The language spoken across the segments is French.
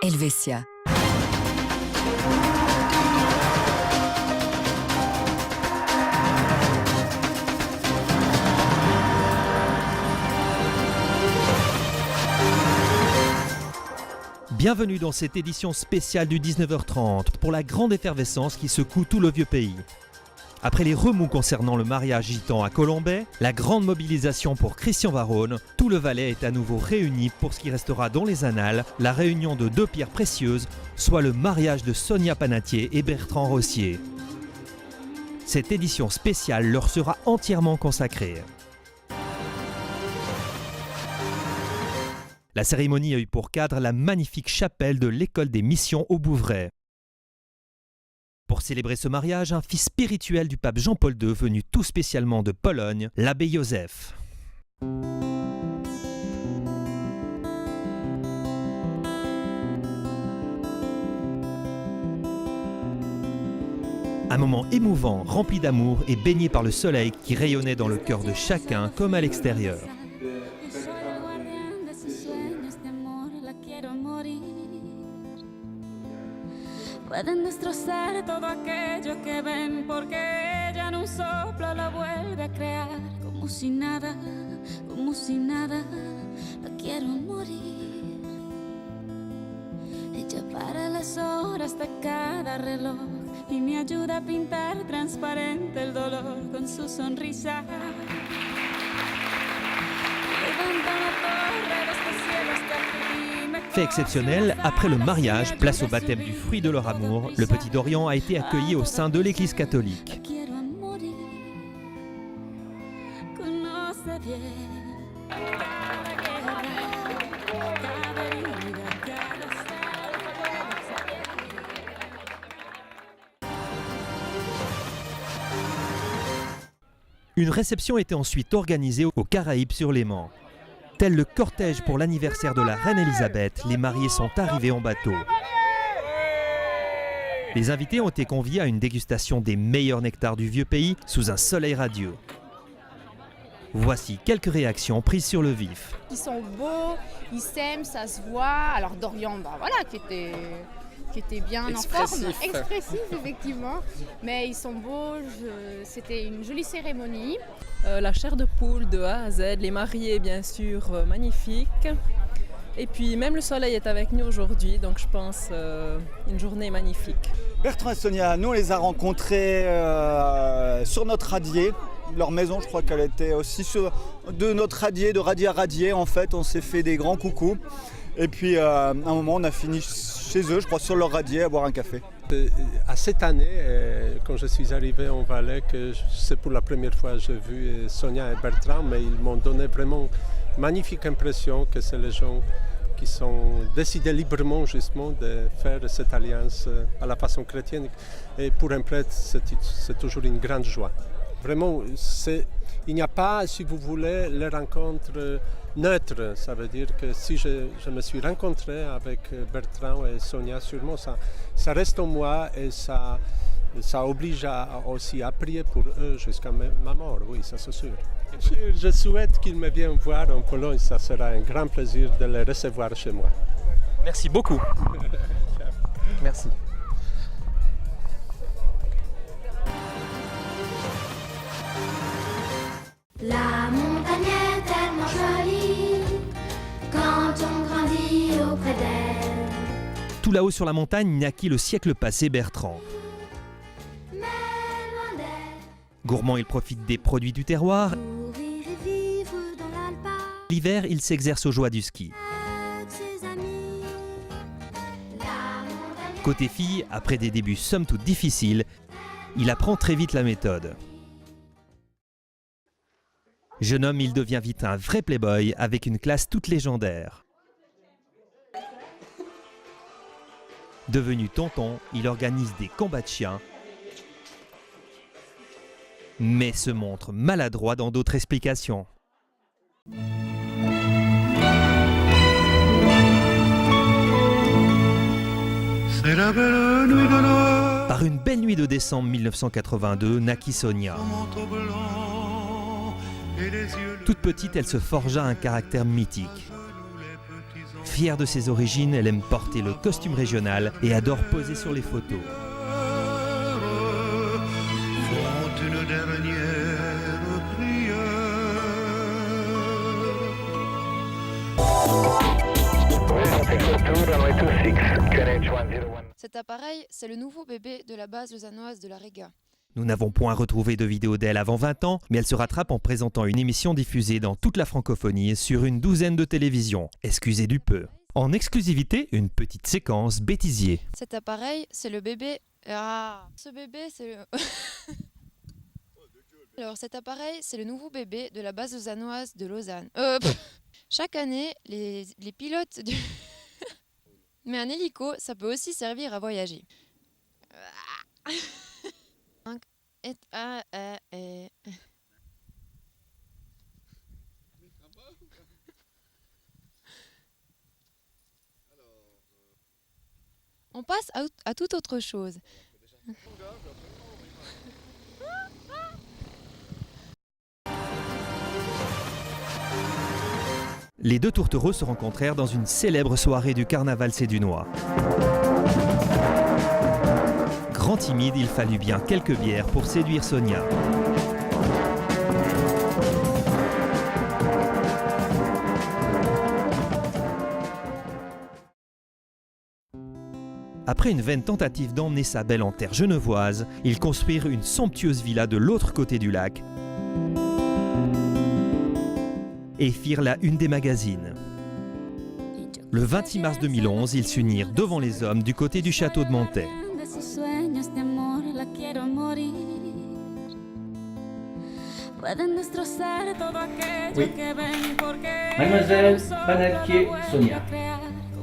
Helvetia. Bienvenue dans cette édition spéciale du 19h30 pour la grande effervescence qui secoue tout le vieux pays. Après les remous concernant le mariage gitan à Colombey, la grande mobilisation pour Christian Varrone, tout le Valais est à nouveau réuni pour ce qui restera dans les annales, la réunion de deux pierres précieuses, soit le mariage de Sonia Panatier et Bertrand Rossier. Cette édition spéciale leur sera entièrement consacrée. La cérémonie a eu pour cadre la magnifique chapelle de l'école des missions au Bouvray. Pour célébrer ce mariage, un fils spirituel du pape Jean-Paul II venu tout spécialement de Pologne, l'abbé Joseph. Un moment émouvant, rempli d'amour et baigné par le soleil qui rayonnait dans le cœur de chacun comme à l'extérieur. Pueden destrozar todo aquello que ven porque ella en un soplo lo vuelve a crear como si nada, no quiero morir. Ella para las horas de cada reloj y me ayuda a pintar transparente el dolor con su sonrisa. Levanta una torre de este cielo hasta aquí. Fait exceptionnel, après le mariage, place au baptême du fruit de leur amour, le petit Dorian a été accueilli au sein de l'Église catholique. Une réception était ensuite organisée aux Caraïbes-sur-Léman. Tel le cortège pour l'anniversaire de la reine Elisabeth, les mariés sont arrivés en bateau. Les invités ont été conviés à une dégustation des meilleurs nectars du vieux pays sous un soleil radieux. Voici quelques réactions prises sur le vif. Ils sont beaux, ils s'aiment, ça se voit. Alors Dorian, qui était bien expressif. En forme, expressif effectivement, mais ils sont beaux, c'était une jolie cérémonie. La chair de poule de A à Z, les mariés bien sûr magnifiques. Et puis même le soleil est avec nous aujourd'hui, donc je pense une journée magnifique. Bertrand et Sonia, nous on les a rencontrés sur notre radier. Leur maison, je crois qu'elle était aussi de notre radier, de radier à radier en fait. On s'est fait des grands coucous. Et puis à un moment, on a fini chez eux, je crois, sur leur radier à boire un café. À cette année, quand je suis arrivé en Valais, c'est pour la première fois que j'ai vu Sonia et Bertrand, mais ils m'ont donné vraiment une magnifique impression que c'est les gens qui sont décidés librement justement de faire cette alliance à la façon chrétienne. Et pour un prêtre, c'est toujours une grande joie. Vraiment, il n'y a pas, si vous voulez, les rencontres neutres. Ça veut dire que si je me suis rencontré avec Bertrand et Sonia, sûrement ça reste en moi et ça oblige aussi à prier pour eux jusqu'à ma mort, oui, ça c'est sûr. Je souhaite qu'ils me viennent voir en Pologne, ça sera un grand plaisir de les recevoir chez moi. Merci beaucoup. Merci. La montagne est tellement jolie quand on grandit auprès d'elle. Tout là-haut sur la montagne naquit le siècle passé Bertrand. Mais loin d'elle, Gourmand, il profite des produits du terroir. courir et vivre dans l'alpa L'hiver, il s'exerce aux joies du ski. avec ses amis. La montagne Côté fille, après des débuts somme toute difficiles, il apprend très vite la méthode. Jeune homme, il devient vite un vrai playboy avec une classe toute légendaire. Devenu tonton, il organise des combats de chiens, mais se montre maladroit dans d'autres explications. Par une belle nuit de décembre 1982, naquit Sonia. Toute petite, elle se forgea un caractère mythique. Fière de ses origines, elle aime porter le costume régional et adore poser sur les photos. Cet appareil, c'est le nouveau bébé de la base lausannoise de la Rega. Nous n'avons point retrouvé de vidéo d'elle avant 20 ans, mais elle se rattrape en présentant une émission diffusée dans toute la francophonie sur une douzaine de télévisions. Excusez du peu. En exclusivité, une petite séquence bêtisier. Cet appareil, c'est le bébé... Ce bébé, c'est le... Alors, cet appareil, c'est le nouveau bébé de la base lausannoise de Lausanne. Chaque année, les pilotes du... Mais un hélico, ça peut aussi servir à voyager. On passe à toute autre chose. Les deux tourtereaux se rencontrèrent dans une célèbre soirée du carnaval sédunois. Grand timide, il fallut bien quelques bières pour séduire Sonia. Après une vaine tentative d'emmener sa belle en terre genevoise, ils construirent une somptueuse villa de l'autre côté du lac et firent la une des magazines. Le 26 mars 2011, ils s'unirent devant les hommes du côté du château de Montet. Oui. Mademoiselle Panettier-Sonia,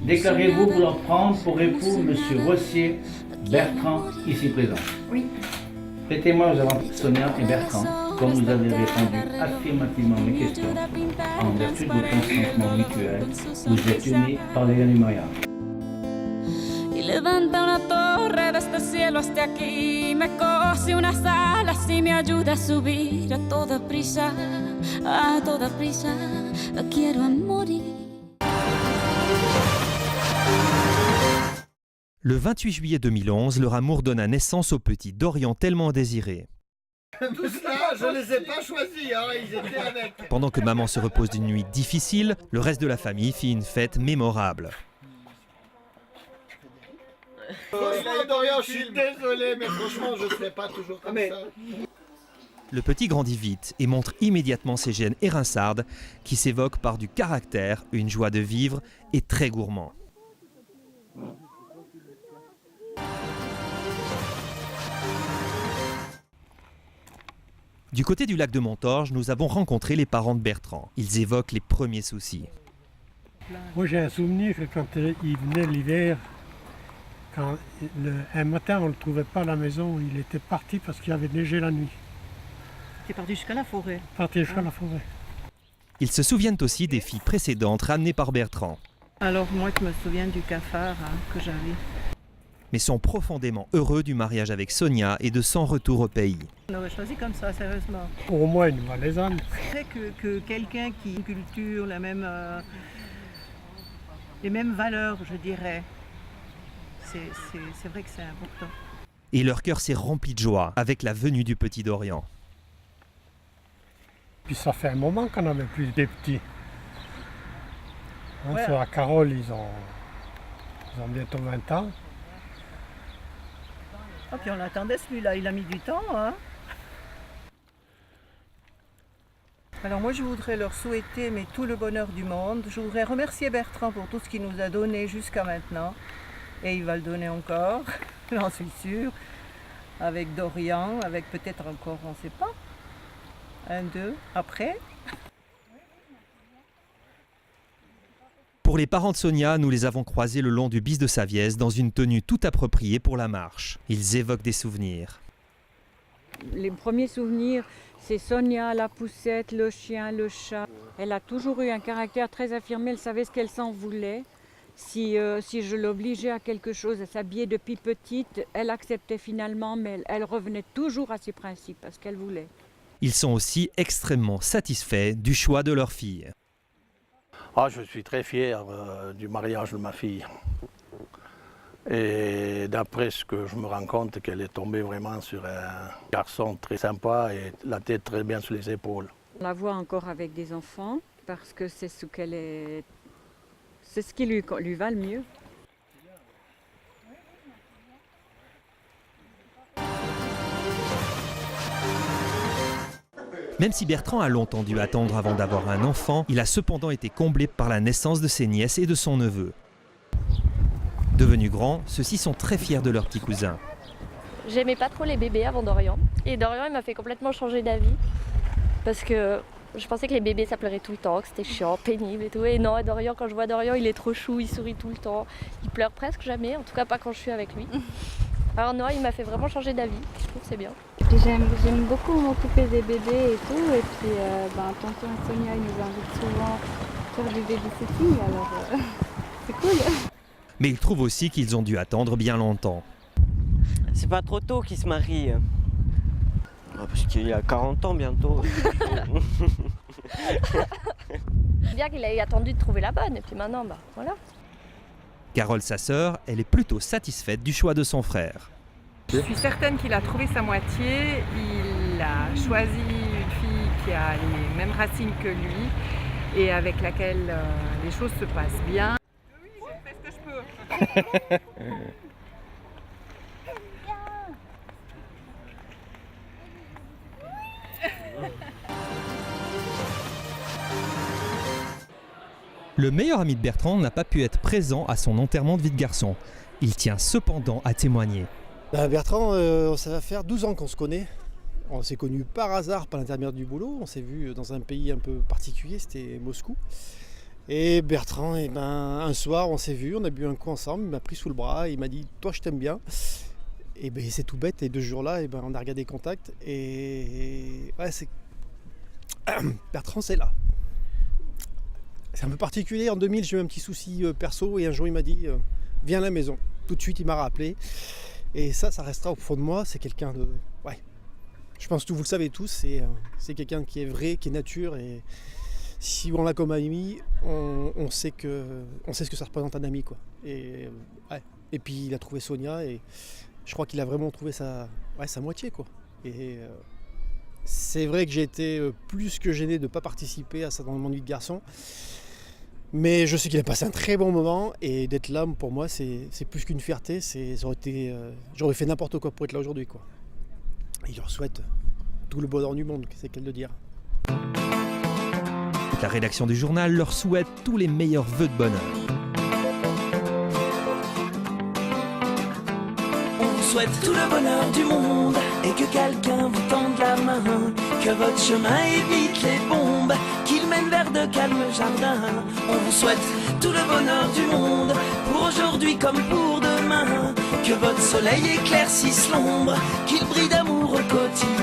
déclarez-vous vouloir prendre pour époux Monsieur Rossier Bertrand, ici présent? Oui. Prêtez-moi aux avants Sonia et Bertrand, comme vous avez répondu affirmativement à mes questions, en vertu de votre consentement mutuel, vous êtes unis par les liens du mariage. Y levanta una torre desde el cielo hasta aquí, me cose unas alas y me ayuda a subir a toda prisa, quiero a morir. Le 28 juillet 2011, leur amour donna naissance au petit Dorian tellement désiré. Tout cela, je ne les ai pas choisis, hein, ils étaient avec. Pendant que maman se repose d'une nuit difficile, le reste de la famille fit une fête mémorable. Franchement, Dorian, je suis désolé, mais franchement, je ne serai pas toujours comme ça. Le petit grandit vite et montre immédiatement ses gènes érinçardes qui s'évoquent par du caractère, une joie de vivre et très gourmand. Du côté du lac de Montorge, nous avons rencontré les parents de Bertrand. Ils évoquent les premiers soucis. Moi j'ai un souvenir que quand il venait l'hiver, un matin on ne le trouvait pas à la maison, il était parti parce qu'il avait neigé la nuit. Tu es parti jusqu'à la forêt. Parti jusqu'à la forêt. Ils se souviennent aussi des filles précédentes ramenées par Bertrand. Alors moi je me souviens du cafard que j'avais. Mais sont profondément heureux du mariage avec Sonia et de son retour au pays. On aurait choisi comme ça, sérieusement. Au moins une valaisanne. C'est que quelqu'un qui a une culture, les mêmes valeurs, je dirais. C'est vrai que c'est important. Et leur cœur s'est rempli de joie avec la venue du petit Dorian. Puis ça fait un moment qu'on n'avait plus des petits. Hein, ouais. Sur la Carole, ils ont bientôt 20 ans. Ah, puis on l'attendait celui-là, il a mis du temps. Hein. Alors moi je voudrais leur souhaiter tout le bonheur du monde. Je voudrais remercier Bertrand pour tout ce qu'il nous a donné jusqu'à maintenant. Et il va le donner encore, j'en suis sûre. Avec Dorian, avec peut-être encore, on ne sait pas. 1, 2, après. Pour les parents de Sonia, nous les avons croisés le long du bis de Savièse dans une tenue tout appropriée pour la marche. Ils évoquent des souvenirs. Les premiers souvenirs, c'est Sonia, la poussette, le chien, le chat. Elle a toujours eu un caractère très affirmé, elle savait ce qu'elle s'en voulait. Si je l'obligeais à quelque chose, à s'habiller depuis petite, elle acceptait finalement, mais elle revenait toujours à ses principes, à ce qu'elle voulait. Ils sont aussi extrêmement satisfaits du choix de leur fille. Ah, je suis très fier du mariage de ma fille. Et d'après ce que je me rends compte, qu'elle est tombée vraiment sur un garçon très sympa et la tête très bien sur les épaules. On la voit encore avec des enfants parce que c'est ce qu'elle est, c'est ce qui lui va le mieux. Même si Bertrand a longtemps dû attendre avant d'avoir un enfant, il a cependant été comblé par la naissance de ses nièces et de son neveu. Devenus grands, ceux-ci sont très fiers de leur petit cousin. J'aimais pas trop les bébés avant Dorian. Et Dorian, il m'a fait complètement changer d'avis. Parce que je pensais que les bébés, ça pleurait tout le temps, que c'était chiant, pénible et tout. Et non, Dorian, quand je vois Dorian, il est trop chou, il sourit tout le temps. Il pleure presque jamais, en tout cas pas quand je suis avec lui. Alors non, il m'a fait vraiment changer d'avis. Je trouve que c'est bien. J'aime beaucoup m'occuper des bébés et tout. Et puis, tonton et Sonia, ils nous invitent souvent faire du babysitting, alors c'est cool. Mais il trouve aussi qu'ils ont dû attendre bien longtemps. C'est pas trop tôt qu'ils se marient. Parce qu'il y a 40 ans bientôt. C'est bien qu'il ait attendu de trouver la bonne. Et puis maintenant, voilà. Carole, sa sœur, elle est plutôt satisfaite du choix de son frère. Je suis certaine qu'il a trouvé sa moitié. Il a choisi une fille qui a les mêmes racines que lui et avec laquelle les choses se passent bien. Oui, j'ai fait ce que je peux. Le meilleur ami de Bertrand n'a pas pu être présent à son enterrement de vie de garçon. Il tient cependant à témoigner. Bertrand, ça va faire 12 ans qu'on se connaît. On s'est connus par hasard, par l'intermédiaire du boulot. On s'est vu dans un pays un peu particulier, c'était Moscou. Et Bertrand, un soir, on s'est vu, on a bu un coup ensemble, il m'a pris sous le bras, il m'a dit « toi je t'aime bien ». Et c'est tout bête, et 2 jours-là, on a regardé Contact, et ouais, Bertrand c'est là. C'est un peu particulier, en 2000 j'ai eu un petit souci perso, et un jour il m'a dit « viens à la maison ». Tout de suite il m'a rappelé, et ça restera au fond de moi, c'est quelqu'un de... Ouais. Je pense que vous le savez tous, c'est quelqu'un qui est vrai, qui est nature, et si on l'a comme ami, on sait ce que ça représente un ami, quoi. Et puis il a trouvé Sonia, et je crois qu'il a vraiment trouvé sa moitié, quoi. Et c'est vrai que j'ai été plus que gêné de ne pas participer à ça dans mon vie de garçon, mais je sais qu'il a passé un très bon moment, et d'être là pour moi c'est plus qu'une fierté, j'aurais fait n'importe quoi pour être là aujourd'hui, quoi. Et je leur souhaite tout le bonheur du monde, c'est qu'elle de dire. La rédaction du journal leur souhaite tous les meilleurs vœux de bonheur. On vous souhaite tout le bonheur du monde et que quelqu'un vous tende la main, que votre chemin évite les bombes, qu'il mène vers de calmes jardins. On vous souhaite tout le bonheur du monde, pour aujourd'hui comme pour demain, que votre soleil éclaircisse l'ombre, qu'il brille d'amour au quotidien.